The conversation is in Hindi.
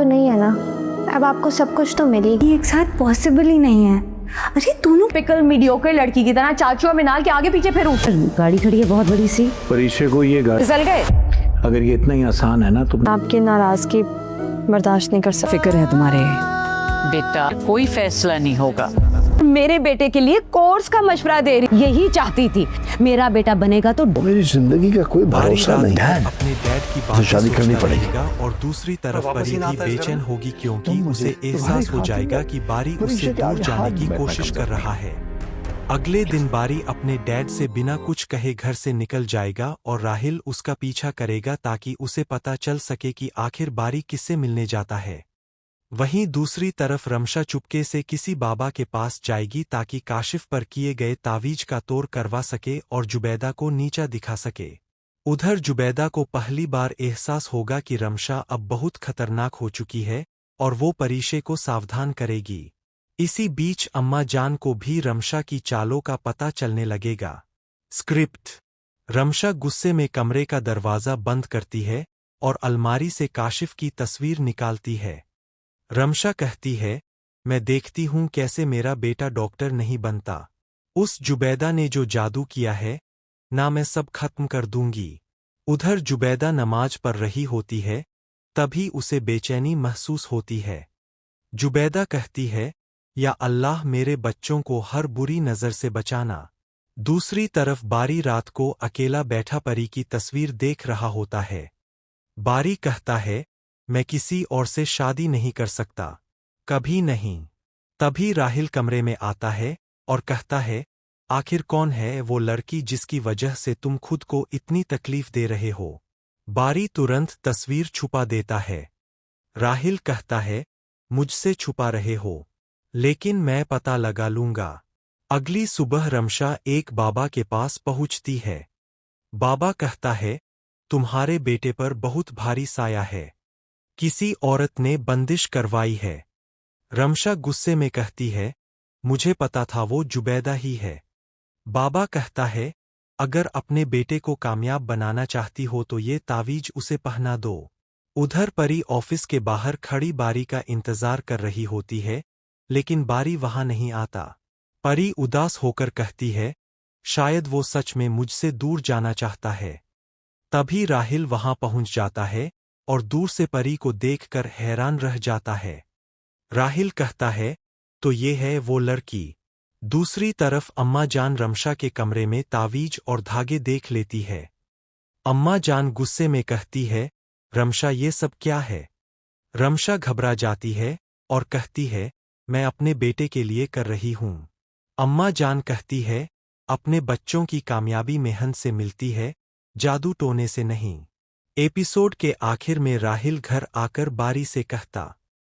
तो नहीं है ना, अब आपको सब कुछ तो मिलेगी। एक साथ पॉसिबल ही नहीं है। अरे दोनों पिकल मीडियोकर लड़की की तरह चाचू और मिनाल के आगे पीछे फिरूं। गाड़ी खड़ी है बहुत बड़ी सी। परीक्षे को ये गाड़ी फिसल गए। अगर ये इतना ही आसान है ना तो आपकी नाराजगी बर्दाश्त नहीं कर सकती। फिक्र है तुम्हारे। बेटा कोई फैसला नहीं होगा। मेरे बेटे के लिए कोर्स का मशवरा दे रही, यही चाहती थी। मेरा बेटा बनेगा तो मेरी जिंदगी का कोई भरोसा नहीं है। अपने डैड की तो बात शादी करनी पड़ेगी। और दूसरी तरफ परी भी बेचैन होगी क्योंकि उसे एहसास हो जाएगा कि बारी उससे दूर जाने की कोशिश कर रहा है। अगले दिन बारी अपने डैड से बिना कुछ कहे घर से निकल जाएगा और राहिल उसका पीछा करेगा ताकि उसे पता चल सके कि आखिर बारी किससे मिलने जाता है। वहीं दूसरी तरफ रमशा चुपके से किसी बाबा के पास जाएगी ताकि काशिफ पर किए गए तावीज का तोड़ करवा सके और जुबैदा को नीचा दिखा सके। उधर जुबैदा को पहली बार एहसास होगा कि रमशा अब बहुत खतरनाक हो चुकी है और वो परीशे को सावधान करेगी। इसी बीच अम्मा जान को भी रमशा की चालों का पता चलने लगेगा। स्क्रिप्ट: रमशा गुस्से में कमरे का दरवाज़ा बंद करती है और अलमारी से काशिफ की तस्वीर निकालती है। रमशा कहती है, मैं देखती हूँ कैसे मेरा बेटा डॉक्टर नहीं बनता। उस जुबैदा ने जो जादू किया है ना, मैं सब खत्म कर दूंगी। उधर जुबैदा नमाज पढ़ रही होती है, तभी उसे बेचैनी महसूस होती है। जुबैदा कहती है, या अल्लाह मेरे बच्चों को हर बुरी नज़र से बचाना। दूसरी तरफ बारी रात को अकेला बैठा परी की तस्वीर देख रहा होता है। बारी कहता है, मैं किसी और से शादी नहीं कर सकता, कभी नहीं। तभी राहिल कमरे में आता है और कहता है, आखिर कौन है वो लड़की जिसकी वजह से तुम खुद को इतनी तकलीफ दे रहे हो। बारी तुरंत तस्वीर छुपा देता है। राहिल कहता है, मुझसे छुपा रहे हो, लेकिन मैं पता लगा लूंगा। अगली सुबह रमशा एक बाबा के पास पहुंचती है। बाबा कहता है, तुम्हारे बेटे पर बहुत भारी साया है, किसी औरत ने बंदिश करवाई है। रमशा गुस्से में कहती है, मुझे पता था वो जुबैदा ही है। बाबा कहता है, अगर अपने बेटे को कामयाब बनाना चाहती हो तो ये तावीज उसे पहना दो। उधर परी ऑफिस के बाहर खड़ी बारी का इंतजार कर रही होती है, लेकिन बारी वहां नहीं आता। परी उदास होकर कहती है, शायद वो सच में मुझसे दूर जाना चाहता है। तभी राहिल वहां पहुंच जाता है और दूर से परी को देखकर हैरान रह जाता है। राहिल कहता है, तो ये है वो लड़की। दूसरी तरफ अम्मा जान रमशा के कमरे में तावीज और धागे देख लेती है। अम्मा जान गुस्से में कहती है, रमशा ये सब क्या है। रमशा घबरा जाती है और कहती है, मैं अपने बेटे के लिए कर रही हूँ। अम्मा जान कहती है, अपने बच्चों की कामयाबी मेहनत से मिलती है, जादू टोने से नहीं। एपिसोड के आखिर में राहिल घर आकर बारी से कहता